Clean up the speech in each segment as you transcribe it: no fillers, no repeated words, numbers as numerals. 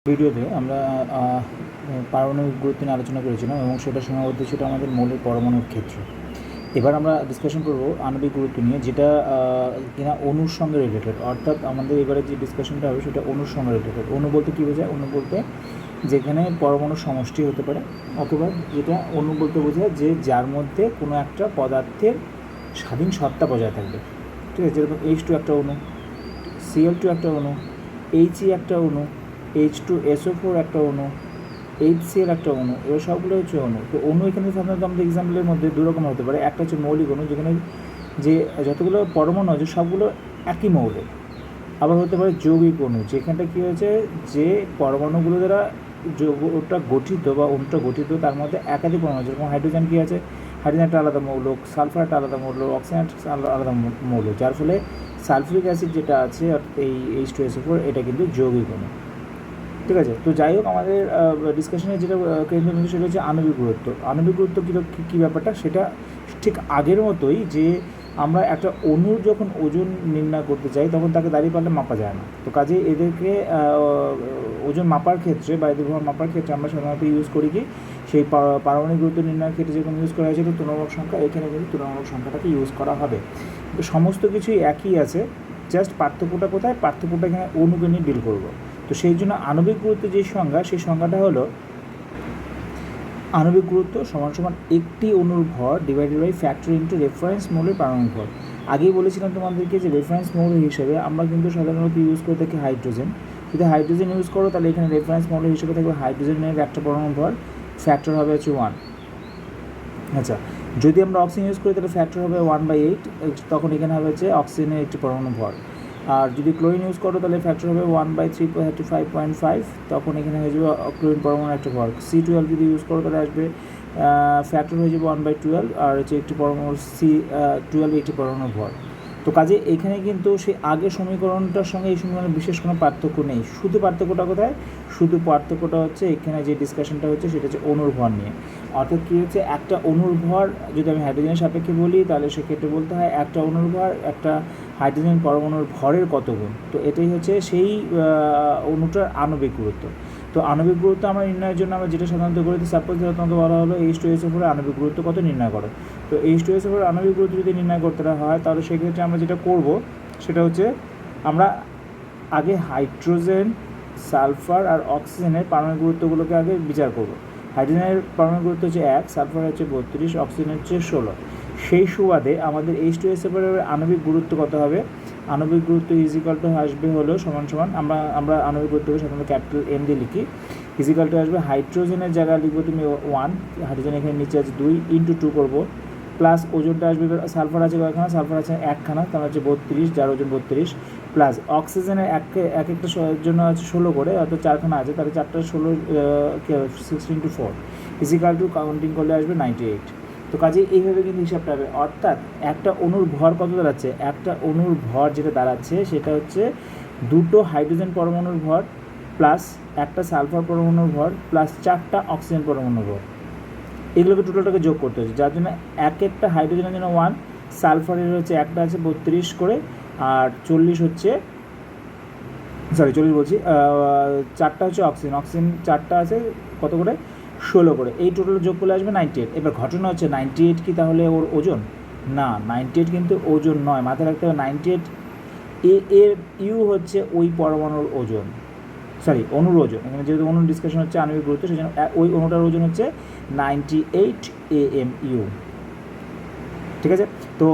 ভিডিওতে আমরা পারমাণবিক গুরুত্ব নিয়ে আলোচনা করেছিলাম এবং সেটা সীমাবদ্ধ ছিল আমাদের মৌলের পরমাণুর ক্ষেত্রে। এবার আমরা ডিসকাশন করব আণবিক গুরুত্ব নিয়ে, যেটা কিনা অণুর সঙ্গে রিলেটেড। অর্থাৎ আমাদের এবারে যে ডিসকাশনটা হবে সেটা অণুর সঙ্গে রিলেটেড। অণু বলতে কী বোঝায়? অণু বলতে যেখানে পরমাণুর সমষ্টি হতে পারে, অথবা যেটা অণু বলতে বোঝায় যে যার মধ্যে কোনো একটা পদার্থের স্বাধীন সত্তা বজায় থাকবে। ঠিক আছে, যেরকম H2 একটা অণু, Cl2 একটা অণু, He একটা অণু, H2SO4 একটা অণু, HCl একটা অণু, এবার সবগুলো হচ্ছে অণু। তো অণু এখানে সাধারণত আমাদের এক্সাম্পলের মধ্যে দু রকম হতে পারে। একটা হচ্ছে মৌলিক অণু, যেখানে যে যতগুলো পরমাণু আছে সবগুলো একই মৌলের। আবার হতে পারে যৌগিক অণু, যেখানটা কী হয়েছে যে পরমাণুগুলো দ্বারা যৌগটা গঠিত বা অণুটা গঠিত, তার মধ্যে একাধিক পরমাণু। যেরকম হাইড্রোজেন কী আছে, হাইড্রোজেন একটা আলাদা মৌল, সালফার একটা আলাদা মৌল, অক্সিজেন আলাদা মৌল, যার ফলে সালফিউরিক অ্যাসিড যেটা আছে এই H2SO4 এটা কিন্তু যৌগিক অণু। ঠিক আছে, তো যাই হোক, আমাদের ডিসকাশনে যেটা কেন্দ্রবিন্দু সেটা হচ্ছে আণবিক গুরুত্ব। আণবিক গুরুত্ব কী ব্যাপারটা, সেটা ঠিক আগের মতোই, যে আমরা একটা অণুর যখন ওজন নির্ণয় করতে চাই তখন তাকে দাঁড়িপাল্লা মাপা যায় না। তো কাজে এদেরকে ওজন মাপার ক্ষেত্রে বা এদের প্রভাব মাপার ক্ষেত্রে আমরা সাধারণত ইউজ করি কি, সেই পারমাণবিক গুরুত্ব নির্ণয়ের ক্ষেত্রে যেরকম ইউজ করা হয়েছিল তুলনামূলক সংখ্যা, এখানে কিন্তু তুলনামূলক সংখ্যাটাকে ইউজ করা হবে। তো সমস্ত কিছুই একই আছে, জাস্ট পার্থক্যটা কোথায়? পার্থক্যটা এখানে অণুকে নিয়ে ডিল করবো। তো সেই জন্য আণবিক গুরুত্বের যে সংজ্ঞা, সেই সংজ্ঞাটা হলো আণবিক গুরুত্ব সমান সমান একটি অণুর ভর divided by factor into reference মৌলের পারমাণবিক ভর। আগেই বলেছিলাম তোমাদেরকে যে রেফারেন্স মৌল হিসেবে আমরা কিন্তু সাধারণত ইউজ করে থাকি হাইড্রোজেন। যদি হাইড্রোজেন ইউজ করো তাহলে এখানে রেফারেন্স মৌল হিসেবে থাকবে হাইড্রোজেনের একটা পরমাণু ভর, ফ্যাক্টর হবে হচ্ছে 1। আচ্ছা, যদি আমরা অক্সিজেন ইউজ করি তাহলে ফ্যাক্টর হবে 1/8, তখন এখানে হবে হচ্ছে অক্সিজেনের একটি পরমাণু ভর। আর যদি ক্লোরিন ইউজ করো তাহলে ফ্যাক্টর হবে 1/335.5, তখন এখানে হয়ে যাবে ক্লোরিন পরমাণু একটা ভর। C12 যদি ইউজ করো তাহলে আসবে ফ্যাক্টর হয়ে যাবে 1/12, আর হচ্ছে একটি পরমাণু C12 একটি পরমাণু ভর। তো কাজে এখানে কিন্তু সেই আগের সমীকরণটার সঙ্গে এই সমীকরণের বিশেষ কোনো পার্থক্য নেই। শুধু পার্থক্যটা কোথায়? শুধু পার্থক্যটা হচ্ছে এখানে যে ডিসকাশনটা হচ্ছে সেটা হচ্ছে অণুর ভর নিয়ে। অর্থাৎ কী হচ্ছে, একটা অণুর ভর যদি আমি হাইড্রোজেনের সাপেক্ষে বলি তাহলে সেক্ষেত্রে বলতে হয় একটা অণুর ভর একটা হাইড্রোজেন পরমাণুর ভরের কত গুণ। তো এটাই হচ্ছে সেই অণুটার আণবিক গুরুত্ব। তো আণবিক গুরুত্ব আমরা নির্ণয়ের জন্য আমরা যেটা সাধারণত করি, সাপোজ তোমাকে বলা হলো H2SO4 আণবিক গুরুত্ব কত নির্ণয় করো। তো H2SO4 আণবিক গুরুত্ব যদি নির্ণয় করতে হয় তাহলে সেক্ষেত্রে আমরা যেটা করব সেটা হচ্ছে আমরা আগে হাইড্রোজেন, সালফার আর অক্সিজেনের পারমাণবিক গুরুত্বগুলোকে আগে বিচার করব। হাইড্রোজেনের পারমাণবিক গুরুত্ব হচ্ছে 1, সালফার হচ্ছে 32, অক্সিজেন হচ্ছে 16। সেই সুবাদে আমাদের H2SO4 আণবিক গুরুত্ব কত হবে? আণবিক গুরুত্ব ইজিক্যাল টু আসবে হলো সমান সমান, আমরা আণবিক গুরুত্বকে সাধারণত ক্যাপিটাল M দিয়ে লিখি। ইজিক্যাল টু আসবে হাইড্রোজেনের জায়গায় লিখবো তুমি 1, হাইড্রোজেন এখানে নিচে আছে 2, ইন্টু 2 করবো, প্লাস ওজনটা আসবে, সালফার আছে কয়েকখানা, সালফার আছে একখানা, তার হচ্ছে 32, যার ওজন 32, প্লাস অক্সিজেনের এক একটা জন্য আছে 16 করে, অর্থাৎ 4খানা আছে, তাহলে 4টা 16 16 × 4 ইজিক্যাল টু কাউন্টিং করলে আসবে 98। তো কাজে এইভাবে কিন্তু হিসাবটা হবে। অর্থাৎ একটা অণুর ভর কত দাঁড়াচ্ছে? একটা অণুর ভর যেটা দাঁড়াচ্ছে সেটা হচ্ছে দুটো হাইড্রোজেন পরমাণুর ভর প্লাস একটা সালফার পরমাণুর ভর প্লাস 4টা অক্সিজেন পরমাণুর ভর। এগুলোকে টোটালটাকে যোগ করতে হচ্ছে, যার জন্য একটা হাইড্রোজেনের জন্য 1, সালফারের হচ্ছে একটা আছে 32 করে, আর 40 হচ্ছে 4টা হচ্ছে অক্সিজেন 4টা আছে কত করে? 16 করে। এই টোটাল যোগ করলে আসবে 98। এবার ঘটনা হচ্ছে 98 কি তাহলে ওর ওজন? না, 98 কিন্তু ওজন নয়, মাথায় রাখতে হবে 98 এর ইউ হচ্ছে ওই পরমাণুর ওজন, অণুর ওজন। এখানে যেহেতু অণুর ডিসকাশন হচ্ছে আণবিক গুরুত্ব, সেই জন্য ওই অণুটার ওজন হচ্ছে 98 AMU। ঠিক আছে, তো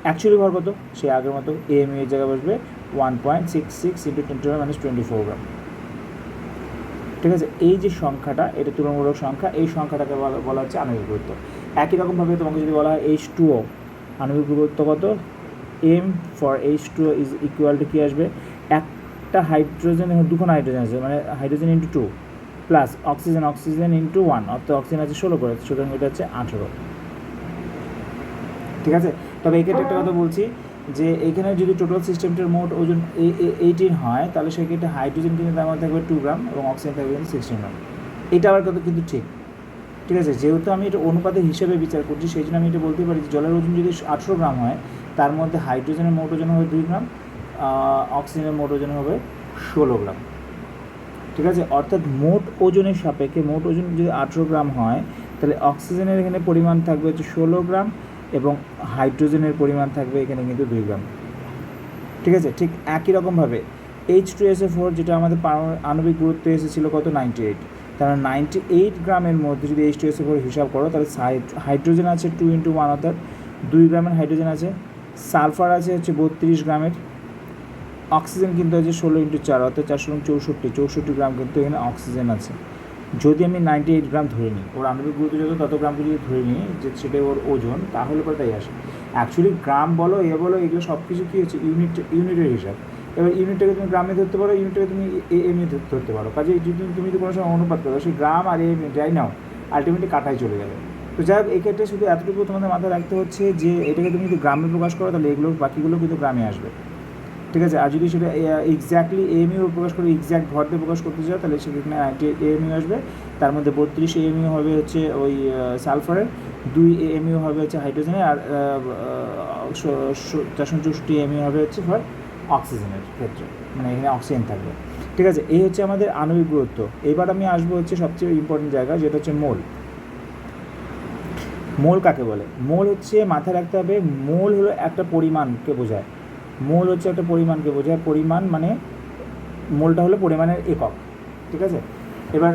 অ্যাকচুয়ালি ভর কত? সে আগের মতো AMU এর জায়গায় বসবে 1.66 × 10⁻24 গ্রাম। ঠিক আছে, এই যে সংখ্যাটা এটা তুলনামূলক সংখ্যা, এই সংখ্যাটাকে বলা হচ্ছে আণবিক গুরুত্ব। একই রকমভাবে তোমাকে যদি বলা হয় H2O আণবিক গুরুত্ব কত? M for H2O is equal to কী আসবে? একটা হাইড্রোজেন, দুখানা হাইড্রোজেন আছে, মানে hydrogen into 2 plus oxygen into 1, অর্থাৎ অক্সিজেন আছে 16 করে, সুতরাং এটা হচ্ছে 18। ঠিক আছে, তবে এক্ষেত্রে একটা কথা বলছি যে এখানে যদি টোটাল সিস্টেমটার মোট ওজন 18 হয় তাহলে সেক্ষেত্রে হাইড্রোজেন কিন্তু তার মধ্যে থাকবে 2 গ্রাম এবং অক্সিজেন থাকবে কিন্তু 16 গ্রাম। এটা আবার কত কিন্তু ঠিক আছে, যেহেতু আমি এটা অনুপাতের হিসেবে বিচার করছি সেই জন্য আমি এটা বলতে পারি যে জলের ওজন যদি 18 গ্রাম হয় তার মধ্যে হাইড্রোজেনের মোট ওজন হবে 2 গ্রাম, অক্সিজেনের মোট ওজন হবে 16 গ্রাম। ঠিক আছে, অর্থাৎ মোট ওজনের সাপেক্ষে মোট ওজন যদি 18 গ্রাম হয় তাহলে অক্সিজেনের এখানে পরিমাণ থাকবে হচ্ছে 16 গ্রাম এবং হাইড্রোজেনের পরিমাণ থাকবে এখানে কিন্তু 2 গ্রাম। ঠিক আছে, ঠিক একই রকমভাবে H2SO4 যেটা আমাদের আণবিক গুরুত্ব এসেছিল কত 98, তাহলে 98 গ্রামের মধ্যে যদি H2SO4 হিসাব করো তাহলে হাইড্রোজেন আছে 2 × 1 অর্থাৎ 2 গ্রামের হাইড্রোজেন আছে, সালফার আছে হচ্ছে 32 গ্রামের, অক্সিজেন কিন্তু আছে 16 × 4 অর্থাৎ 464 গ্রাম কিন্তু এখানে অক্সিজেন আছে। যদি আমি 98 গ্রাম ধরে নিই, ওর আণবিক গুরুত্ব যত তত গ্রামকে যদি ধরে নিই যে সেটাই ওর ওজন, তাহলে পরে তাই আসে। অ্যাকচুয়ালি গ্রাম বলো বলো এগুলো সব কিছু কী হচ্ছে ইউনিটের হিসাব। এবার ইউনিটটাকে তুমি গ্রামে ধরতে পারো, ইউনিটটাকে তুমি এমনি ধরতে পারো, কাজে তুমি যদি কোনো সময় অনুপাত করো সেই গ্রাম আর এম যাই নাও আলটিমেটলি কাটাই চলে যাবে। তো যাই হোক, এক্ষেত্রে শুধু এতটুকু তোমাদের মাথায় রাখতে হচ্ছে যে এটাকে তুমি যদি গ্রামে প্রকাশ করো তাহলে এগুলো বাকিগুলো কিন্তু গ্রামে আসবে। ঠিক আছে, আর যদি সেটা এক্স্যাক্টলি এএমইউ প্রকাশ করে এক্স্যাক্ট ভর দিয়ে প্রকাশ করতে চাও তাহলে সেখানে 98 এএমইউ আসবে, তার মধ্যে 32 এএমইউ হবে হচ্ছে ওই সালফারের, 2 এএমইউ হবে হচ্ছে হাইড্রোজেনের, আর 464 এএমইউ হবে হচ্ছে ফর অক্সিজেনের ক্ষেত্রে, মানে এখানে অক্সিজেন থাকবে। ঠিক আছে, এই হচ্ছে আমাদের আণবিক গুরুত্ব। এবার আমি আসবো হচ্ছে সবচেয়ে ইম্পর্টেন্ট জায়গা, যেটা হচ্ছে মোল। মোল কাকে বলে? মোল হচ্ছে মাথায় রাখতে হবে, মোল হলো একটা পরিমাণকে বোঝায়। মোল হচ্ছে একটা পরিমাণকে বোঝায়, পরিমাণ মানে মোলটা হলো পরিমাণের একক। ঠিক আছে, এবার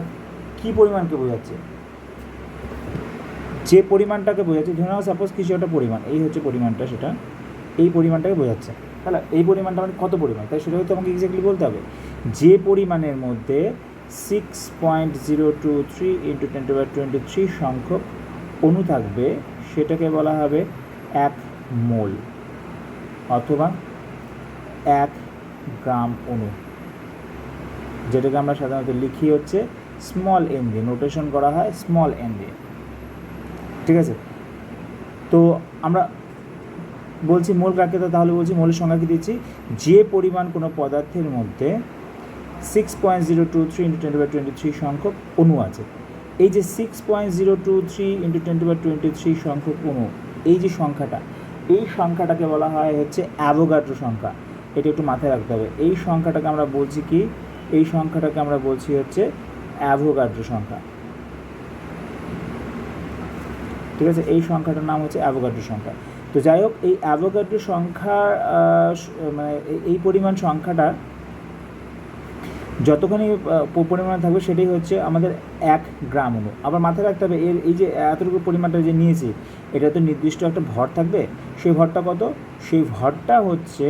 কি পরিমাণকে বোঝাচ্ছে? যে পরিমাণটাকে বোঝাচ্ছে, ধরে নাও সাপোজ কিছু একটা পরিমাণ, এই হচ্ছে পরিমাণটা, সেটা এই পরিমাণটাকে বোঝাচ্ছে, তাহলে এই পরিমাণটা মানে কত পরিমাণ, তাই সেটা হয়তো আমাকে এক্স্যাক্টলি বলতে হবে। যে পরিমাণের মধ্যে 6.023 × 10⁻23 সংখ্যক অণু থাকবে সেটাকে বলা হবে 1 মোল অথবা 1 গ্রাম অণু, যেটাকে আমরা সাধারণত লিখি হচ্ছে স্মল এন দিয়ে, নোটেশন করা হয় স্মল এন দিয়ে। ঠিক আছে, তো আমরা বলছি মোল কাকে, তাহলে বলছি মোলের সংজ্ঞা কী দিচ্ছি, যে পরিমাণ কোনো পদার্থের মধ্যে 6.023 × 10⁻23 সংখ্যক অণু আছে। এই যে 6.023 × 10⁻23 সংখ্যক অণু, এই যে সংখ্যাটা, এই সংখ্যাটাকে বলা হয় হচ্ছে অ্যাভোগাড্রো সংখ্যা। এটা একটু মাথায় রাখতে হবে। এই সংখ্যাটাকে আমরা বলছি কি, এই সংখ্যাটাকে আমরা বলছি হচ্ছে অ্যাভোগাড্রো সংখ্যা। ঠিক আছে, এই সংখ্যাটার নাম হচ্ছে অ্যাভোগাড্রো সংখ্যা। তো যাই হোক, এই অ্যাভোগাড্রো সংখ্যা মানে এই পরিমাণ সংখ্যাটা যতখানি পরিমাণ থাকবে সেটাই হচ্ছে আমাদের 1 গ্রাম অণু। আবার মাথায় রাখতে হবে এর এই যে এতটুকু পরিমাণটা যে নিয়েছি, এটা তো নির্দিষ্ট একটা ভর থাকবে, সেই ভরটা কত, সেই ভরটা হচ্ছে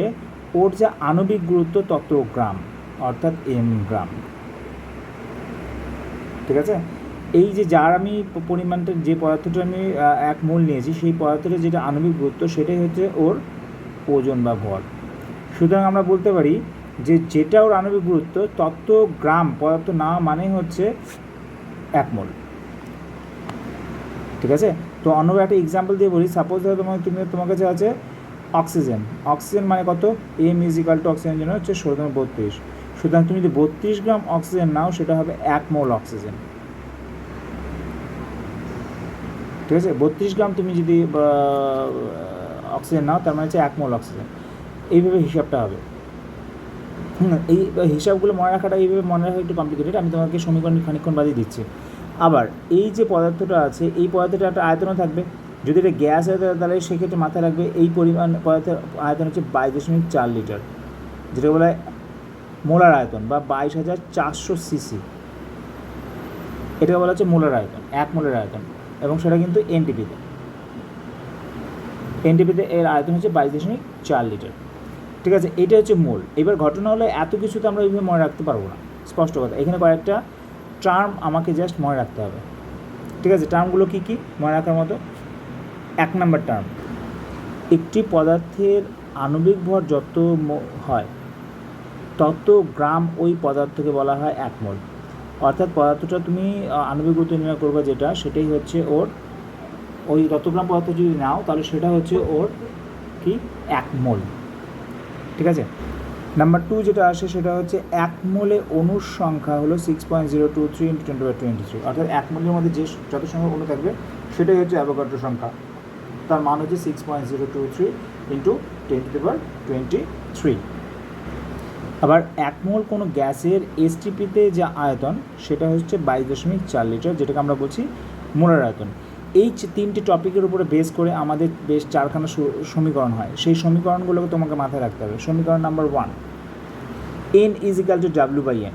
ওর যে আণবিক গুরুত্ব তত গ্রাম, অর্থাৎ এম গ্রাম। ঠিক আছে, এই যে যার আমি পরিমাণটা, যে পদার্থটা আমি 1 মোল নিয়েছি, সেই পদার্থটা যেটা আণবিক গুরুত্ব সেটাই হচ্ছে ওর ওজন বা ভর। সুতরাং আমরা বলতে পারি যে যেটা ওর আণবিক গুরুত্ব তত গ্রাম পদার্থ না মানে হচ্ছে 1 মোল। ঠিক আছে, তো অন্য একটা এক্সাম্পল দিয়ে বলি। সাপোজ ধরো তোমার কাছে আছে অক্সিজেন। অক্সিজেন মানে কত, এম = অক্সিজেন জন্য হচ্ছে 16.32। সুতরাং তুমি যদি 32 গ্রাম অক্সিজেন নাও সেটা হবে 1 মোল অক্সিজেন। ঠিক আছে, 32 গ্রাম তুমি যদি অক্সিজেন নাও তার মানে হচ্ছে 1 মোল অক্সিজেন। এইভাবে হিসাবটা হবে। এই হিসাবগুলো মনে রাখাটা এইভাবে মনে রাখা একটু কমপ্লিকেটেড, আমি তোমাকে সমীকরণ খানিকক্ষণ বাদে দিচ্ছি। আবার এই যে পদার্থটা আছে, এই পদার্থটা একটা আয়তনও থাকবে। যদি এটা গ্যাস হয় তাহলে সেক্ষেত্রে মাথায় রাখবে এই পরিমাণ পদার্থের আয়তন হচ্ছে 22.4 লিটার, যেটা বলা হয় মোলার আয়তন বা 22,400 সিসি। এটাকে বলা হচ্ছে মোলার আয়তন, 1 মোলার আয়তন, এবং সেটা কিন্তু এনটিপিতে এর আয়তন হচ্ছে 22.4 লিটার। ঠিক আছে, এটা হচ্ছে মোল। এবার ঘটনা হলো এত কিছু তো আমরা এইভাবে মনে রাখতে পারবো না, স্পষ্ট কথা। এখানে কয়েকটা টার্ম আমাকে জাস্ট মনে রাখতে হবে। ঠিক আছে, টার্মগুলো কী কী মনে রাখার মতো? 1 নম্বর টার্ম, একটি পদার্থের আণবিক ভর যত হয় তত গ্রাম ওই পদার্থকে বলা হয় 1 মোল। অর্থাৎ পদার্থটা তুমি আণবিক গুরুত্ব নির্ণয় করবে যেটা, সেটাই হচ্ছে ওর ওই তত গ্রাম পদার্থ যদি নাও তাহলে সেটা হচ্ছে ওর কি 1 মোল। ঠিক আছে, নাম্বার 2 যেটা আসে সেটা হচ্ছে 1 মোলে অণুর সংখ্যা হলো 6.023 × 10⁻23। অর্থাৎ 1 মোলের মধ্যে যে যত সংখ্যক অণু থাকবে সেটাই হচ্ছে অ্যাভোগাড্রো সংখ্যা। তার মান হচ্ছে 6.023 × 10⁻23। আবার 1 মোল কোনো গ্যাসের এসটিপিতে যা আয়তন সেটা হচ্ছে 22.4 লিটার, যেটাকে আমরা বলছি মোলার আয়তন। এই 3টে টপিকের উপরে বেস করে আমাদের বেশ 4খানা সমীকরণ হয়। সেই সমীকরণগুলোকে তোমাকে মাথায় রাখতে হবে। সমীকরণ নাম্বার 1, n = W/n,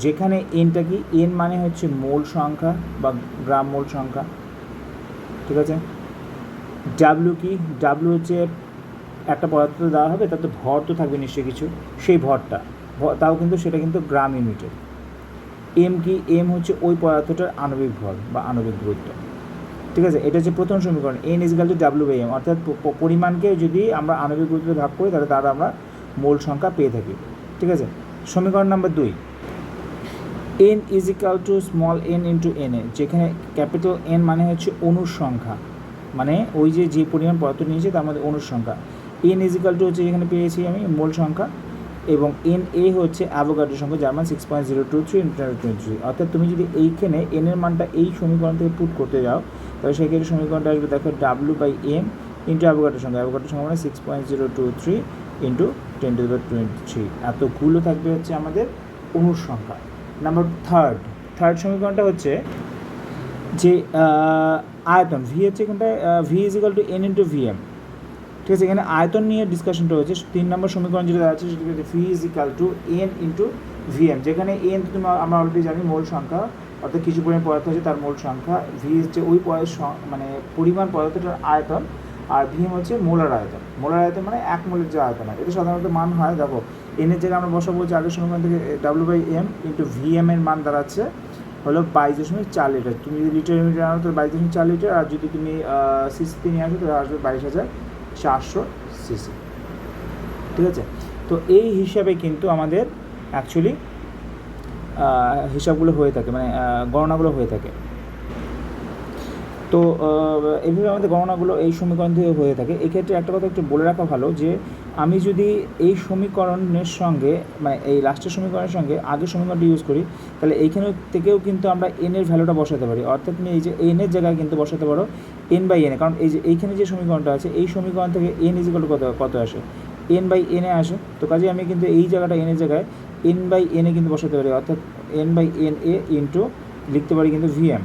যেখানে nটা কি, n মানে হচ্ছে মোল সংখ্যা বা গ্রাম মোল সংখ্যা, ঠিক আছে। W কি, W হচ্ছে একটা পদার্থ দেওয়া হবে, তাতে ভর তো থাকবে নিশ্চয়ই কিছু, সেই ভরটা, তাও কিন্তু সেটা কিন্তু গ্রাম ইউনিটের। এম কি, এম হচ্ছে ওই পদার্থটার আণবিক ভর বা আণবিক গুরুত্ব, ঠিক আছে। এটা হচ্ছে প্রথম সমীকরণ, n = W/m, অর্থাৎ পরিমাণকে যদি আমরা আণবিক গুরুত্বে ভাগ করি তাহলে তার আমরা মোল সংখ্যা পেয়ে থাকি, ঠিক আছে। সমীকরণ নাম্বার 2, n = n × na, যেখানে ক্যাপিটাল N মানে হচ্ছে অণুর সংখ্যা, মানে ওই যে পরিমাণ পদার্থ নিয়েছে তার মধ্যে অণুর সংখ্যা। n হচ্ছে যেখানে পেয়েছি আমি মোল সংখ্যা, এবং Na হচ্ছে অ্যাভোগাড্রো সংখ্যা, যার মান 6.023 × 1023। অর্থাৎ তুমি যদি এইখানে n এর মানটা এই সমীকরণ থেকে পুট করতে যাও তাহলে সেক্ষেত্রে সমীকরণটা আসবে, দেখো, W/m × অ্যাভোগাড্রো সংখ্যা, অ্যাভোগাড্রো সংখ্যা মানে 6.023 × 1023। এতগুলো থাকবে হচ্ছে আমাদের অণুর সংখ্যা। নাম্বার থার্ড সমীকরণটা হচ্ছে যে আয়তন, ভি হচ্ছে এখানটায় V = n × Vm, ঠিক আছে। এখানে আয়তন নিয়ে ডিসকাশনটা হচ্ছে। 3 নম্বর সমীকরণ যেটা আছে সেটা হচ্ছে V = n × Vm, যেখানে n আমরা অলরেডি জানি মোল সংখ্যা, অর্থাৎ কিছু পরিমাণ পদার্থ আছে তার মোল সংখ্যা, V হচ্ছে ওই মানে পরিমাণ পদার্থটার আয়তন, আর Vm হচ্ছে মোলার আয়তন। মোলার আয়তন মানে 1 মোলের যে আয়তন হয়, এটা সাধারণত মান হয়, দেখো n এর জায়গায় আমরা বসাবো যে আগের সমীকরণ থেকে W/m × Vm এর মান দাঁড়াচ্ছে হলো 22.4 লিটার। তুমি যদি লিটার ইউনিটে আনো তো 22.4 লিটার, আর যদি তুমি সিসিতে নিয়ে আসো তাহলে আসবে 22,400 সিসি, ঠিক আছে। তো এই হিসাবে কিন্তু আমাদের অ্যাকচুয়ালি হিসাবগুলো হয়ে থাকে, মানে গণনাগুলো হয়ে থাকে। তো এইভাবে আমাদের গণনাগুলো এই সমীকরণ থেকে হয়ে থাকে। এক্ষেত্রে একটা কথা একটু বলে রাখা ভালো, যে আমি যদি এই সমীকরণের সঙ্গে, মানে এই লাস্টের সমীকরণের সঙ্গে আগের সমীকরণটা ইউজ করি, তাহলে এইখানে থেকেও কিন্তু আমরা n এর ভ্যালুটা বসাতে পারি। অর্থাৎ তুমি এই যে n এর জায়গায় কিন্তু বসাতে পারো n/n, কারণ এই যে এইখানে যে সমীকরণটা আছে এই সমীকরণ থেকে n = কত আসে, n/n আসে। তো কাজে আমি কিন্তু এই জায়গাটা n এর জায়গায় n/n কিন্তু বসাতে পারি, অর্থাৎ n/na ইন্টু লিখতে পারি কিন্তু Vm,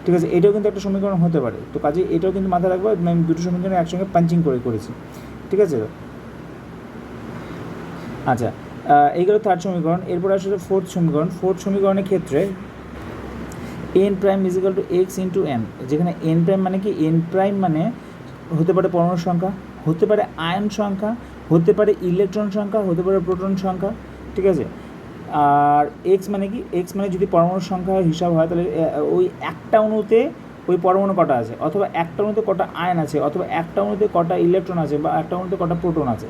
ঠিক আছে। এটাও কিন্তু একটা সমীকরণ হতে পারে। তো কাজে এটাও কিন্তু মাথায় রাখবো, আমি দুটো সমীকরণ একসঙ্গে পাঞ্চিং করেছি, ঠিক আছে। আচ্ছা, এইগুলো থার্ড সমীকরণ। এরপর আসলে ফোর্থ সমীকরণের ক্ষেত্রে n' = x × n, যেখানে n' মানে কি, n' মানে হতে পারে পরমাণুর সংখ্যা, হতে পারে আয়ন সংখ্যা, হতে পারে ইলেকট্রন সংখ্যা, হতে পারে প্রোটন সংখ্যা, ঠিক আছে। আর এক্স মানে কি, এক্স মানে যদি পরমাণুর সংখ্যার হিসাব হয় তাহলে ওই একটা অণুতে ওই পরমাণু কটা আছে, অথবা একটা অণুতে কটা আয়ন আছে, অথবা একটা অণুতে কটা ইলেকট্রন আছে, বা একটা অণুতে কটা প্রোটন আছে,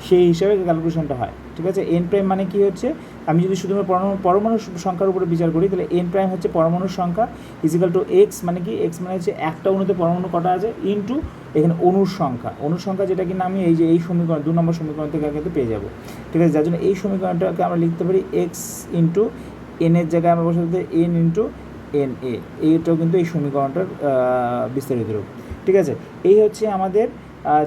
সেই হিসাবে ক্যালকুলেশনটা হয়, ঠিক আছে। n' মানে কি হচ্ছে, আমি যদি শুধুমাত্র পরমাণুর সংখ্যার উপরে বিচার করি তাহলে n' হচ্ছে পরমাণুর সংখ্যা = x, মানে কি, x মানে হচ্ছে একটা অণুতে পরমাণু কটা আছে ইন্টু এখানে অণুর সংখ্যা, যেটা কিনা আমি এই যে এই সমীকরণ 2 নম্বর সমীকরণ থেকে কিন্তু পেয়ে যাবো, ঠিক আছে। যার জন্য এই সমীকরণটাকে আমরা লিখতে পারি x × n এর জায়গায় আমরা বসাতে n × na, এইটাও কিন্তু এই সমীকরণটার বিস্তারিত রূপ, ঠিক আছে। এই হচ্ছে আমাদের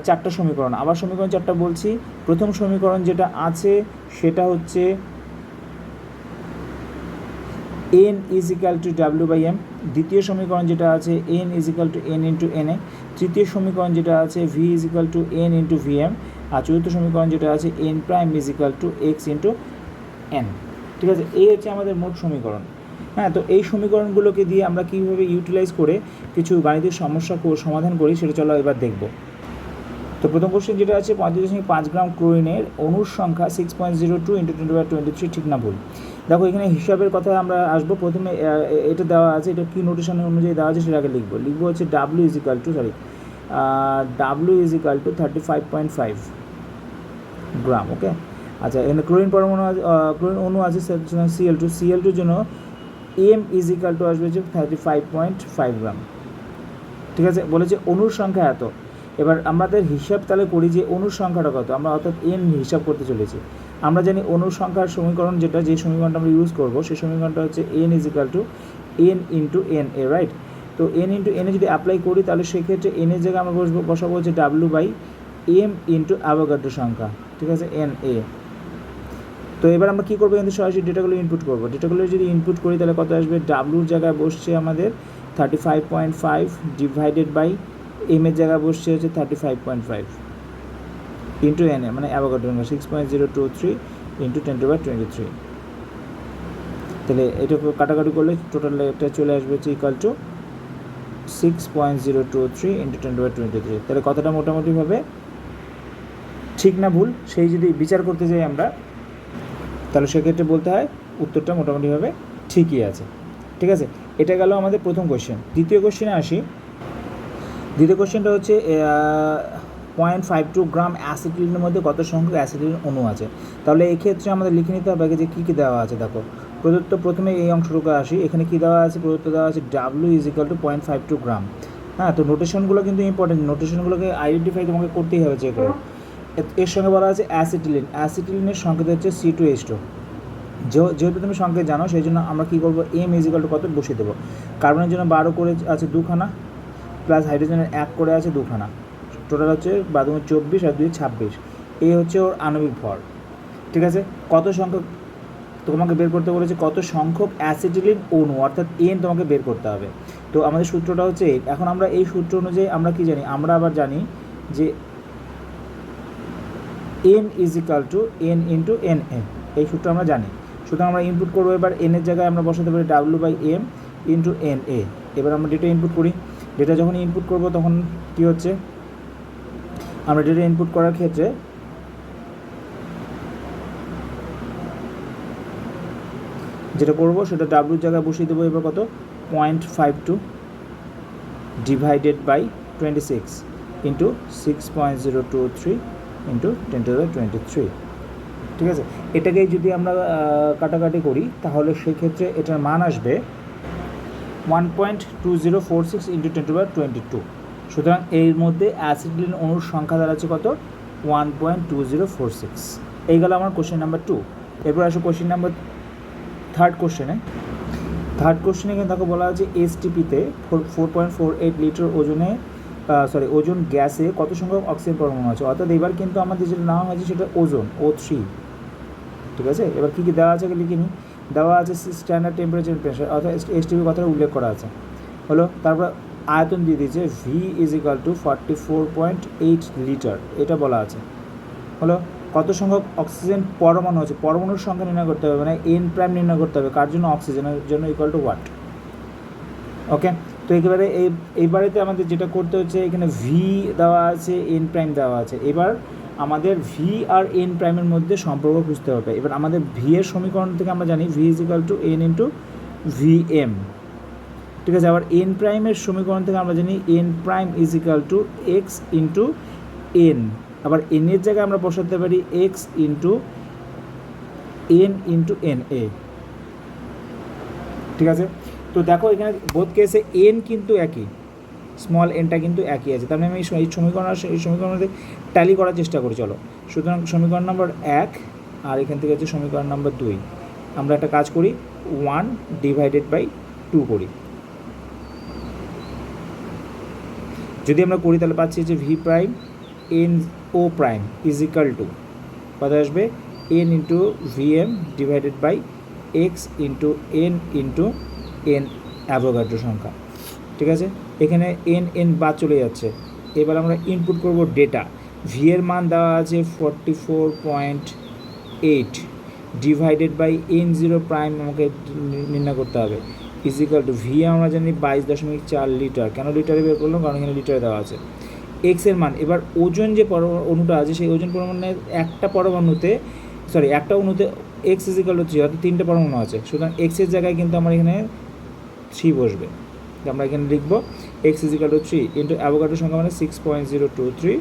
4টা সমীকরণ। আবার সমীকরণ 4টা বলছি। প্রথম সমীকরণ যেটা আছে সেটা হচ্ছে n = W/m, দ্বিতীয় সমীকরণ যেটা আছে n = n × na, তৃতীয় সমীকরণ যেটা আছে V = n × Vm, আর চতুর্থ সমীকরণ যেটা আছে n' = x × n, ঠিক আছে। এই হচ্ছে আমাদের মোট সমীকরণ। হ্যাঁ, তো এই সমীকরণগুলোকে দিয়ে আমরা কীভাবে ইউটিলাইজ করে কিছু গাণিতিক সমস্যা সমাধান করি সেটা চলো এবার দেখব। তো প্রথম কোশ্চেন যেটা আছে 35.5 গ্রাম ক্লোরিনের অণুর সংখ্যা 6.02 × 1023, ঠিক না ভুল। দেখো এখানে হিসাবের কথা আমরা আসবো। প্রথমে এটা দেওয়া আছে, এটা কী নোটেশনের অনুযায়ী দেওয়া আছে সেটা আগে লিখবো হচ্ছে W = 35.5 গ্রাম, ওকে। আচ্ছা, এখানে ক্লোরিন অণু আছে Cl2 জন্য m = আসবে যে 35.5 গ্রাম, ঠিক আছে। বলেছে অণুর সংখ্যা এত। এবার আমাদের হিসাব তাহলে করি যে অণুর সংখ্যাটা কত, আমরা অর্থাৎ n হিসাব করতে চলেছি। আমরা জানি অণুর সংখ্যার সমীকরণ যেটা, যে সমীকরণটা আমরা ইউজ করবো সেই সমীকরণটা হচ্ছে n = n × na, রাইট। তো n × na যদি অ্যাপ্লাই করি তাহলে সেক্ষেত্রে n এর জায়গায় আমরা বসাবো হচ্ছে W/m × অ্যাভোগাড্রো সংখ্যা, ঠিক আছে, na। তো এবার আমরা কী করবো, কিন্তু সরাসরি ডেটাগুলো ইনপুট করবো। ডেটাগুলো যদি ইনপুট করি তাহলে কত আসবে, ডাব্লুর জায়গায় বসছে আমাদের 35.5 ডিভাইডেড বাই এমের জায়গায় বসছে হচ্ছে 35.5 ইন্টু এন এ, মানে অ্যাভোগাড্রো সংখ্যা 6.023 ইন্টু 10^23। তাহলে এটা কাটাকাটি করলে টোটাল এটা চলে আসবে হচ্ছে ইকুয়াল টু 6.023 ইন্টু 10^23। তাহলে কথাটা মোটামুটিভাবে ঠিক না ভুল সেই যদি বিচার করতে যাই আমরা, তাহলে সেক্ষেত্রে বলতে হয় উত্তরটা মোটামুটিভাবে ঠিকই আছে। ঠিক আছে, এটা গেল আমাদের প্রথম কোশ্চেন। দ্বিতীয় কোশ্চেনে আসি। দ্বিতীয় কোশ্চেনটা হচ্ছে 0.52 গ্রাম অ্যাসিটিলিনের মধ্যে কত সংখ্যক অ্যাসিটিলিন অণু আছে। তাহলে এই ক্ষেত্রে আমাদের লিখে নিতে হবে যে কী কী দেওয়া আছে। দেখো প্রদত্ত, প্রথমে এই অংশটুকু আসি। এখানে কী দেওয়া আছে, প্রদত্ত দেওয়া আছে ডাব্লিউ ইজ ইকুয়াল টু 0.52 গ্রাম। হ্যাঁ, তো নোটেশনগুলো কিন্তু ইম্পর্টেন্ট, নোটেশনগুলোকে আইডেন্টিফাই তোমাকে করতেই হবে যে করে। এর সঙ্গে বলা আছে অ্যাসিটিলিন, অ্যাসিটিলিনের সংকেত হচ্ছে C2H2। যেহেতু তুমি সংকেত জানো সেই জন্য আমরা কী করবো, এম ইজ ইকুয়াল টু কত বসিয়ে দেবো। কার্বনের জন্য 12 করে আছে 2খানা, প্লাস হাইড্রোজেনের 1 করে আছে 2খানা, টোটাল হচ্ছে 24 আর 2 26। এই হচ্ছে ওর আণবিক ভর। ঠিক আছে, কত সংখ্যক তোমাকে বের করতে বলেছে, কত সংখ্যক অ্যাসিটিলিন অণু অর্থাৎ এন তোমাকে বের করতে হবে। তো আমাদের সূত্রটা হচ্ছে এই। এখন আমরা এই সূত্র অনুযায়ী আমরা কি জানি, আমরা আবার জানি যে N is equal to N into N এ, এই সূত্র আমরা জানি। সুতরাং আমরা ইনপুট করবো এবার এনের জায়গায় আমরা বসাতে পারি W/M ইন্টু এন এ। এবার আমরা ডেটা ইনপুট করি। ডেটা যখন ইনপুট করব তখন কি হচ্ছে, আমরা ডেটা ইনপুট করার ক্ষেত্রে যেটা করব সেটা ডাব্লুর জায়গায় বসিয়ে দেবো এবার কত, 0.52 ডিভাইডেড বাই 26 ইন্টু 6.023 ইন্টু 10^23। ঠিক আছে, এটাকেই যদি আমরা কাটাকাটি করি তাহলে সেক্ষেত্রে এটার মান আসবে 1.2046 ইন্টু 10^22। সুতরাং এর মধ্যে অ্যাসিটিলিন অণুর সংখ্যা দাঁড়াচ্ছে কত, 1.2046। এই গেল আমার কোশ্চেন নাম্বার 2। এরপর আসো কোশ্চেন নাম্বার থার্ড কোশ্চেনে। থার্ড কোশ্চেনে কিন্তু তাকে বলা আছে এসটিপিতে 4.48 লিটার ওজন গ্যাসে কত সংখ্যক অক্সিজেন পরমাণু আছে। অর্থাৎ এবার কিন্তু আমাদের যেটা নেওয়া হয়েছে সেটা ওজন O3। ঠিক আছে, এবার কী কী দেওয়া আছে লিখে নিই। দেওয়া আছে স্ট্যান্ডার্ড টেম্পারেচার প্রেশার, অর্থাৎ এসটিপি কথাটা উল্লেখ করা আছে হলো। তারপর আয়তন দিয়ে দিয়েছে V is equal two 44.8 litre, এটা বলা আছে হলো। কত সংখ্যক অক্সিজেন পরমাণু আছে, পরমাণুর সংখ্যা নির্ণয় করতে হবে, মানে এন প্রাইম নির্ণয় করতে হবে, কার জন্য, অক্সিজেনের জন্য, ইকুয়াল টু ওয়াট। ওকে, তো একেবারে এইবারেতে আমাদের যেটা করতে হচ্ছে, এখানে ভি দেওয়া আছে, এন প্রাইম দেওয়া আছে। এবার আমাদের ভি আর এন প্রাইমের মধ্যে সম্পর্ক খুঁজতে হবে। এবার আমাদের ভি এর সমীকরণ থেকে আমরা জানি V is equal to N into V M. ঠিক আছে, আবার এন প্রাইমের সমীকরণ থেকে আমরা জানি N prime is equal to X into N. আবার এন এর জায়গায় আমরা বসাতে পারি X into N into N A. ঠিক আছে, তো দেখো এখানে বোধ কেসে এন কিন্তু একই, স্মল এনটা কিন্তু একই আছে। তার মানে আমি এই সমীকরণে ট্যালি করার চেষ্টা করি। চলো, সুতরাং সমীকরণ নাম্বার 1 আর এখান থেকে হচ্ছে সমীকরণ নাম্বার 2। আমরা একটা কাজ করি, 1 ডিভাইডেড বাই 2 করি। যদি আমরা করি তাহলে পাচ্ছি যে V prime N O prime is equal to কত আসবে, N into V M divided by X into N Avogadro সংখ্যা। ঠিক আছে, এখানে এন বাদ চলে যাচ্ছে। এবার আমরা ইনপুট করব ডেটা। ভি এর মান দেওয়া আছে 44.8 ডিভাইডেড বাই N0 প্রাইম আমাকে নির্ণয় করতে হবে, ইজ ইকাল টু ভি আমরা জানি 22.4 লিটার। কেন লিটারে বের করলাম, কারণ এখানে লিটারে দেওয়া আছে। এক্স এর মান, এবার ওজন যে অণুটা আছে সেই ওজন পরমাণুর একটা অণুতে এক্স ইজ ইকাল টু 3, অর্থাৎ 3টে পরমাণু আছে। সুতরাং এক্সের জায়গায় কিন্তু আমার এখানে 3 বসবে। আমরা এখানে লিখবো X is equal to 3 into Avogadro সংখ্যা মানে 6.023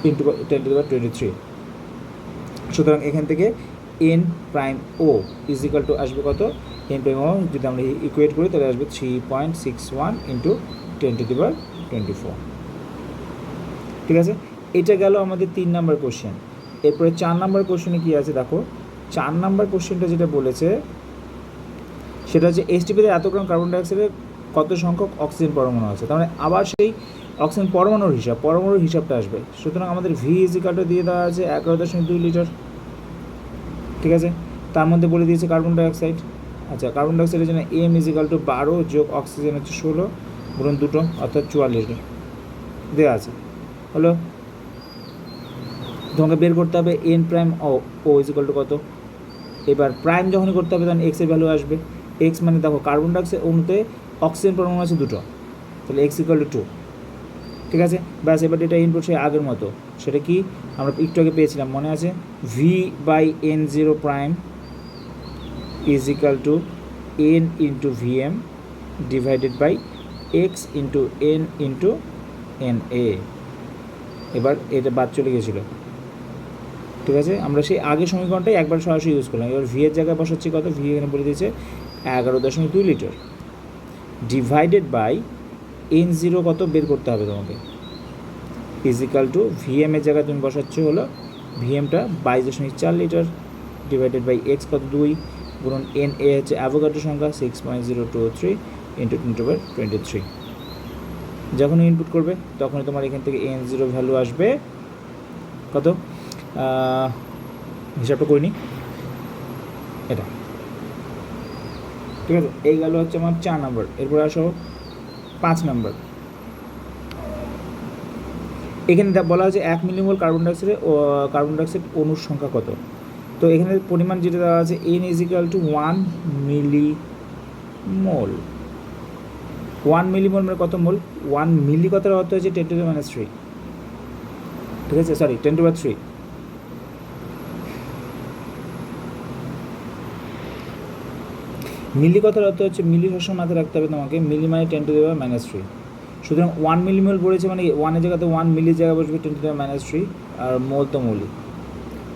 ইন্টু 10^23। সুতরাং এখান থেকে N prime O is equal to আসবে কত, এন প্রাইম ও যদি আমরা ইকুয়েট করি তাহলে আসবে 3.61 ইন্টু 10^24। ঠিক আছে, এটা গেল আমাদের 3 নাম্বার কোশ্চেন। এরপরে 4 নাম্বার কোশ্চেনে কী আছে দেখো। 4 নাম্বার কোশ্চেনটা যেটা বলেছে সেটা হচ্ছে এসটিপিতে এত গ্রাম কার্বন ডাইঅক্সাইডের কত সংখ্যক অক্সিজেন পরমাণু আছে। তার মানে আবার সেই অক্সিজেন পরমাণুর হিসাবটা আসবে। সুতরাং আমাদের ভি ইজ ইকাল টু দিয়ে দেওয়া আছে 11.2 লিটার। ঠিক আছে। তার মধ্যে বলে দিয়েছে কার্বন ডাইঅক্সাইড। আচ্ছা, কার্বন ডাইঅক্সাইডের জন্য এম ইজ ইকাল টু 12 যোগ অক্সিজেন হচ্ছে 16 গুণন 2 অর্থাৎ 44 দেওয়া আছে। হলো, তোমাকে বের করতে হবে N prime O is equal to কত। এবার প্রাইম যখনই করতে হবে তখন এক্সের ভ্যালু আসবে। এক্স মানে দেখো কার্বন ডাইঅক্সাইড অণুতে অক্সিজেন পরমাণু আছে 2, তাহলে এক্স ইকাল টু 2। ঠিক আছে, ব্যাস। এবার এটা ইনপুট সেই আগের মতো, সেটা কি আমরা একটু আগে পেয়েছিলাম মনে আছে, V by N zero prime is equal to N into V M divided by X into N into N A. এবার এটা বাদ চলে গেছিলো। ঠিক আছে, আমরা সেই আগের সমীকরণটাই একবার সরাসরি ইউজ করলাম। এবার ভি এর জায়গায় বসাচ্ছি কত, ভি এখানে বলে দিয়েছে 11.2 litre divided by N zero কত বের করতে হবে তোমাকে, is equal to V M এর জায়গায় তুমি বসাচ্ছ হলো ভি এমটা 22.4 লিটার ডিভাইডেড বাই এক্স কত 2 গুণন এন এ হচ্ছে অ্যাভোগাড্রো সংখ্যা 6.023 ইন্টু 10^23। যখনই ইনপুট করবে তখনই তোমার এখান থেকে এন জিরো ভ্যালু আসবে কত, হিসাবটা করিনি এটা। ঠিক আছে, এই গেল হচ্ছে আমার 4 নম্বর। এরপর আসো 5 নম্বর। এখানে বলা হয়েছে 1 মিলিমোল কার্বন ডাইঅক্সাইড অণুর সংখ্যা কত। তো এখানে পরিমাণ যেটা দেওয়া আছে N is equal two 1 millimole. 1 millimole মানে কত মোল, 1 মিলি কথার অর্থ হচ্ছে 10⁻³ ঠিক আছে, সরি 10⁻³ মিলি কথার অর্থ হচ্ছে, মিলি সবসময় মাথায় রাখতে হবে তোমাকে, মিলি মানে 10⁻³ সুতরাং 1 মিলিমোল পড়েছে মানে 1 এর জায়গাতে 1 মিলির জায়গায় বসবে 10⁻³ আর মোল তো মোলই।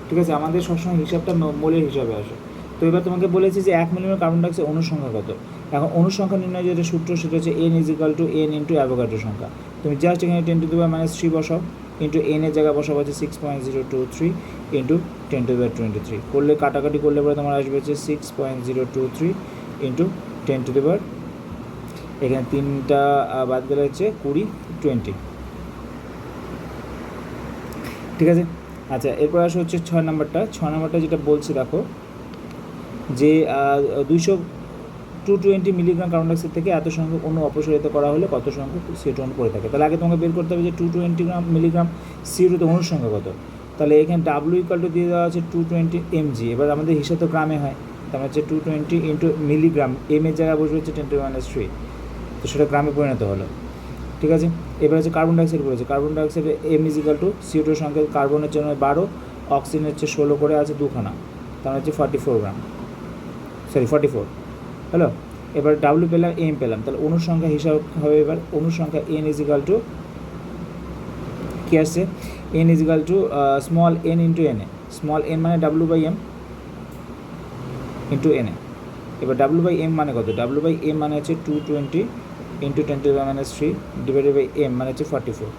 ঠিক আছে, আমাদের সবসময় হিসাবটা মোলের হিসাবে আসে। তো এবার তোমাকে বলেছি যে 1 মিলিমোল কার্বন ডাইঅক্সাইড অণুর সংখ্যা কত। এখন অণুর সংখ্যা নির্ণয় যেটা সূত্র সেটা হচ্ছে N is equal to N into Avogadro সংখ্যা। তুমি জাস্ট এখানে 10⁻³ বসাও, ইন্টু এন এর জায়গায় বসাবো হচ্ছে 6.023 ইন্টু 10⁻23 করলে কাটাকাটি করলে পরে তোমার আসবে হচ্ছে 6.023 ইন্টু 10⁻, এখানে 3টা বাদ গেলে হচ্ছে 20 20। ঠিক আছে, আচ্ছা এরপর আসা হচ্ছে 6 নম্বরটা যেটা বলছে দেখো যে 220 মিলিগ্রাম কার্বন ডাইঅক্সাইড থেকে এত সংখ্যক অণু অপসারিত করা হলে কত সংখ্যক CO2 অণু পড়ে থাকে। তাহলে আগে তোমাকে বের করতে হবে যে 220 মিলিগ্রাম CO2 অণুর সংখ্যা কত। তাহলে এখানে W ইকুয়াল টু দিয়ে দেওয়া আছে 220 mg। এবার আমাদের হিসাব তো গ্রামে হয়, তার হচ্ছে 220 ইন্টু মিলিগ্রাম, এম এর জায়গায় বসবে হচ্ছে 10⁻³, তো সেটা গ্রামে পরিণত হলো। ঠিক আছে, এবার হচ্ছে কার্বন ডাইঅক্সাইড বলেছে, carbon dioxide M is equal to CO2 সংখ্যা কার্বনের জন্য 12, অক্সিজেন হচ্ছে 16 করে আছে 2খানা, তার হচ্ছে 44 গ্রাম, সরি 44। হ্যালো, এবার ডাব্লিউ পেলাম, এম পেলাম, তাহলে অণুর সংখ্যা হিসাব হবে। এবার অণুর সংখ্যা এন ইজ ইকাল টু কী আসছে, N is equal to small N into N A. Small N মানে W by M into N A. এবার ডাব্লিউ বাই এম মানে কত, ডাব্লিউ বাই এম মানে হচ্ছে 220 ইন্টু 10⁻³ ডিভাইডেড বাই এম মানে হচ্ছে 44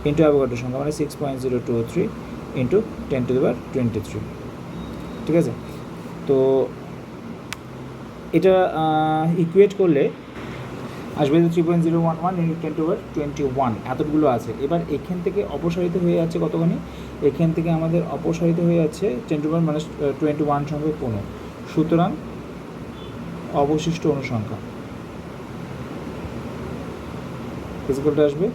ইন্টু অ্যাভোগাড্রো সংখ্যা মানে 6.023 ইন্টু 10⁻23। ঠিক আছে, তো এটা ইকুয়েট করলে আসবে 3.011 ইন্টু 10⁻21 এতগুলো আছে। এবার এখান থেকে অপসারিত হয়ে যাচ্ছে কতখানি, এখান থেকে আমাদের অপসারিত হয়ে যাচ্ছে 10⁻21 সংখ্যক অণু। সুতরাং অবশিষ্ট অণু সংখ্যা ফিজিক্যালটা আসবে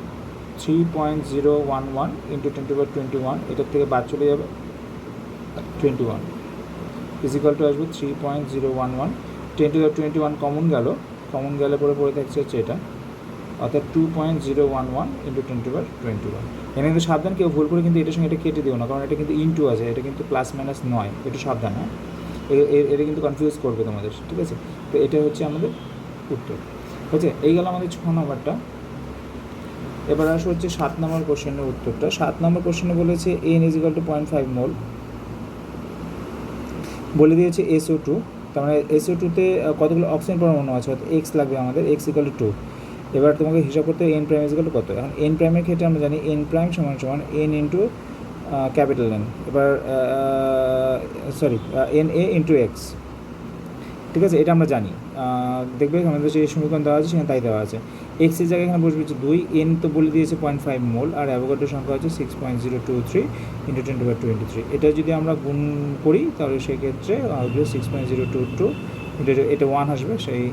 3.011 ইন্টু 10⁻21, এটার থেকে বাদ চলে যাবে 21 ফিজিক্যালটা আসবে 3.011, 10⁻21 কমন গেলে পরে থাকছে হচ্ছে এটা, অর্থাৎ 2.011 ইন্টু 10⁻21। এখানে কিন্তু সাবধান, কেউ ভুল করে কিন্তু এটার সঙ্গে এটা কেটে দিও না, কারণ এটা কিন্তু ইনটু আছে, এটা কিন্তু প্লাস মাইনাস নয়, একটু সাবধান। হ্যাঁ, এটা কিন্তু কনফিউজ করবে তোমাদের। ঠিক আছে, তো এটা হচ্ছে আমাদের উত্তর। হচ্ছে এই গেল আমাদের 6 নম্বরটা। এবার আসা হচ্ছে 7 নম্বর কোশ্চেনের উত্তরটা। 7 নম্বর কোশ্চেনে বলেছে এন ইজ ইকাল টু 0.5 মোল, বলে দিয়েছে SO2, তার মানে SO2-তে কতগুলো অক্সিজেন পরমাণু আছে, অর্থাৎ এক্স লাগবে আমাদের, এক্স ইকাল টু 2। এবার তোমাকে হিসাব করতে হবে N prime is equal to কত। এখন এন প্রাইমের ক্ষেত্রে আমরা জানি এন প্রাইম সমান এন ইন্টু ক্যাপিটাল এন, এবার sorry N A into x. ঠিক আছে, এটা আমরা জানি। দেখবে আমাদের যে সমীকরণ দেওয়া আছে সেখানে তাই দেওয়া আছে। এক্সের জায়গায় এখানে বসবে হচ্ছে 2, এন তো বলে দিয়েছে 0.5 মোল, আর অ্যাভোগাড্রোর সংখ্যা হচ্ছে 6.023 × 10⁻23। এটা যদি আমরা গুণ করি তাহলে সেক্ষেত্রে আসবে 6.022 এটা 1 আসবে, সেই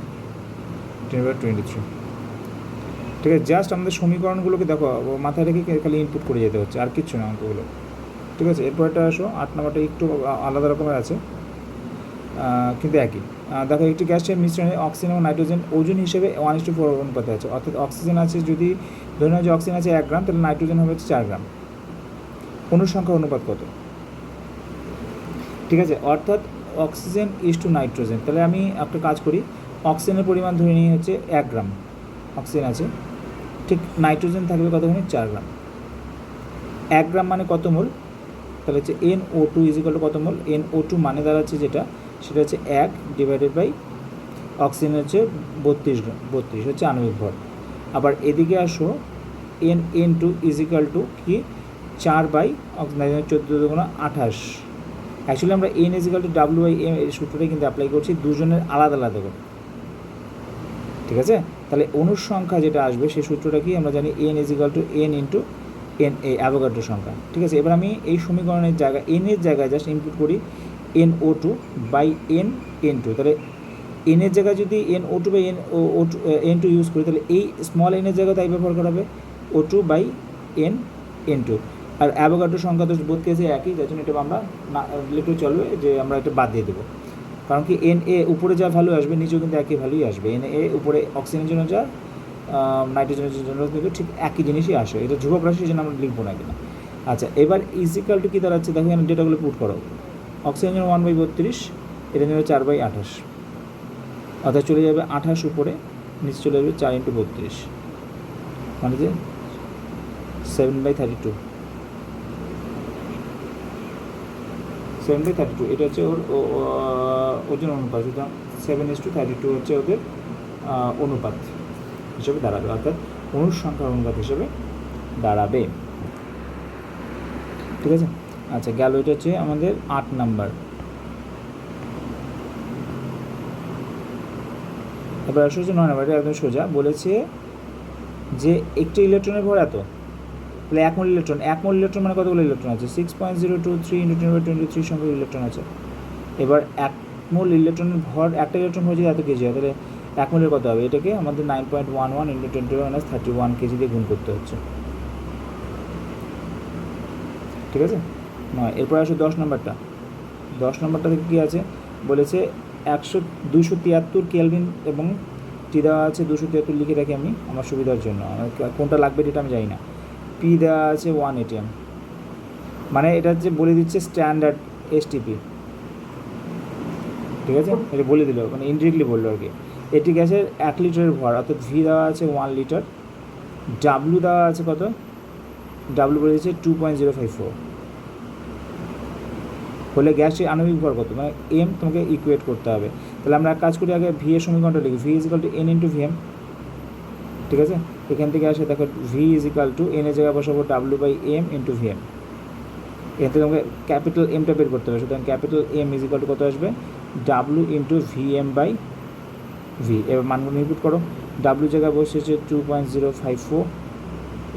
10⁻23। ঠিক আছে, জাস্ট আমাদের সমীকরণগুলোকে দেখো মাথায় রেখে খালি ইনপুট করে যেতে হচ্ছে, আর কিচ্ছু না অঙ্কগুলো। ঠিক আছে, এরপরটা আসো 8 নম্বরটা একটু আলাদা রকমের আছে, কিন্তু একই। দেখো একটি গ্যাসের মিশ্রণে অক্সিজেন এবং নাইট্রোজেন ওজন হিসেবে 1:4 অনুপাতে আছে, অর্থাৎ অক্সিজেন আছে, যদি ধরে নাও যে অক্সিজেন আছে 1 গ্রাম, তাহলে নাইট্রোজেন হবে হচ্ছে 4 গ্রাম। অণুর সংখ্যা অনুপাত কত? ঠিক আছে, অর্থাৎ অক্সিজেন ইজ টু নাইট্রোজেন। তাহলে আমি একটা কাজ করি, অক্সিজেনের পরিমাণ ধরে নিয়ে হচ্ছে 1 গ্রাম অক্সিজেন আছে, ঠিক নাইট্রোজেন থাকবে কতখানি? 4 গ্রাম। 1 গ্রাম মানে কত মোল? তাহলে হচ্ছে NO2 = কত মোল? NO2 মানে দাঁড়াচ্ছে যেটা, সেটা হচ্ছে 1 ডিভাইডেড বাই অক্সিজেন হচ্ছে 32 গ্রাম, 32 হচ্ছে আণবিক ভর। আবার এদিকে আসো, N2 = কি? 4 বাই অক্সিজেন 14×28। অ্যাকচুয়ালি আমরা N = W/M এই সূত্রটাই কিন্তু অ্যাপ্লাই করছি দুজনের আলাদা আলাদা করে। ঠিক আছে, তাহলে অণুর সংখ্যা যেটা আসবে সেই সূত্রটা কি আমরা জানি, N = N × NA অ্যাভোগাড্রোর সংখ্যা। ঠিক আছে, এবার আমি এই সমীকরণের জায়গায় N এর জায়গায় জাস্ট ইনপুট করি NO2 বাই N2। তাহলে N এর জায়গায় যদি NO2 বাই N2 ইউজ করি, তাহলে এই স্মল n এর জায়গায় তাই ব্যবহার করা হবে O2 বাই N2। আর অ্যাভোগাড্রোর সংখ্যা তো বোধ কেসে একই, যার জন্য এটা আমরা না লিখলে চলবে যে আমরা এটা বাদ দিয়ে দেবো। কারণ কি NA উপরে যা ভ্যালু আসবে নিচেও কিন্তু একই ভ্যালুই আসবে। NA উপরে অক্সিজেনের জন্য যা, নাইট্রোজেনের জন্য কিন্তু ঠিক একই জিনিসই আসে। এটা ধ্রুবক রাশি, সেই জন্য আমরা লিখবো না কিনা। আচ্ছা, এবার ইজিক্যাল টু কী দাঁড়াচ্ছে দেখো, এখানে ডেটাগুলো পুট করো। অক্সিজেন জন্য 1/32, এটা জন্য 4/28, অর্থাৎ চলে যাবে 28 উপরে, নিচে চলে যাবে 4 × 32, মানে যে 7/32। 7/32 এটা হচ্ছে ওর ওজন অনুপাত, সুতরাং 7:32 হচ্ছে ওদের অনুপাত হিসেবে দাঁড়াবে, অর্থাৎ অণুর সংখ্যার অনুপাত হিসেবে দাঁড়াবে। ঠিক আছে, আচ্ছা গেল, এটা হচ্ছে আমাদের 8 নাম্বার। এবার আসলে হচ্ছে 9 নাম্বার, এটা একদম সোজা। বলেছে যে একটি ইলেকট্রনের ভর এত, তাহলে 1 মোল ইলেকট্রন, 1 মোল ইলেকট্রন মানে কতগুলো ইলেকট্রন আছে? 6.023 × 10⁻23 সংখ্যক ইলেকট্রন আছে। এবার 1 মোল ইলেকট্রনের ভর, একটা ইলেকট্রন হয়ে যায় এত কেজি হয়, তাহলে 1 মোলের কত হবে? এটাকে আমাদের 9.11 × 10⁻31 কেজি দিয়ে গুণ করতে হচ্ছে। ঠিক আছে, নয়। এরপর আসো 10 নম্বরটা। 10 নম্বরটা থেকে কী আছে? বলেছে 273 কেলভিন এবং টি দেওয়া আছে 273 লিখে রাখি আমি আমার সুবিধার জন্য, কোনটা লাগবে এটা আমি জানি না। পি দেওয়া আছে 1 ATM, মানে এটা হচ্ছে বলে দিচ্ছে স্ট্যান্ডার্ড STP। ঠিক আছে, এটা বলে দিল, মানে ইনডিরেক্টলি বললো আর কি। এটি গ্যাসের 1 লিটারের ভর, অর্থাৎ ভি দেওয়া আছে 1 লিটার। ডাব্লু দেওয়া আছে কত? ডাব্লু বলে দিচ্ছে 2.054, হলে গ্যাসের আণবিক ভর কত? মানে এম তোমাকে ইকুয়েট করতে হবে। তাহলে আমরা এক কাজ করি, আগে ভি এর সমীকরণটা লিখি, ভি = N × VM। ঠিক আছে, এখান থেকে আসে দেখো ভি = N এর জায়গায় বসাবো W/M × VM। এখান থেকে তোমাকে ক্যাপিটাল এমটা বের করতে হবে, সুতরাং ক্যাপিটাল M = কত আসবে? W × VM/V। এবার মানগুলো ইনপুট করো। W জায়গায় বসে হচ্ছে 2.054,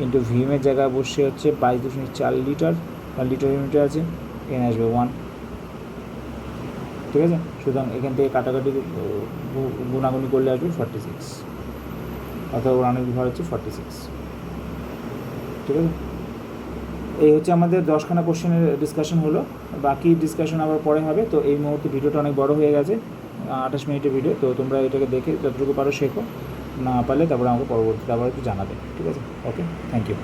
ইন্টু VM এর জায়গায় বসে হচ্ছে 22.4 লিটার, বা লিটার ইউনিটে আছে, এখানে আসবে 1। ঠিক আছে, সুতরাং এখান থেকে কাটাকাটি গুণাগুণি করলে আসবে 46, অর্থাৎ ওর আণবিক ভর হচ্ছে 46। ঠিক আছে, এই হচ্ছে আমাদের 10খানা কোশ্চেনের ডিসকাশন হলো, বাকি ডিসকাশন আবার পরে হবে। তো এই মুহূর্তে ভিডিওটা অনেক বড় হয়ে গেছে, 28 মিনিটের ভিডিও, তো তোমরা এটাকে দেখে যতটুকু পারো শেখো, না পারলে তারপরে আমাকে পরবর্তীতে আবার একটু জানাবে। ঠিক আছে, ওকে, থ্যাংক ইউ।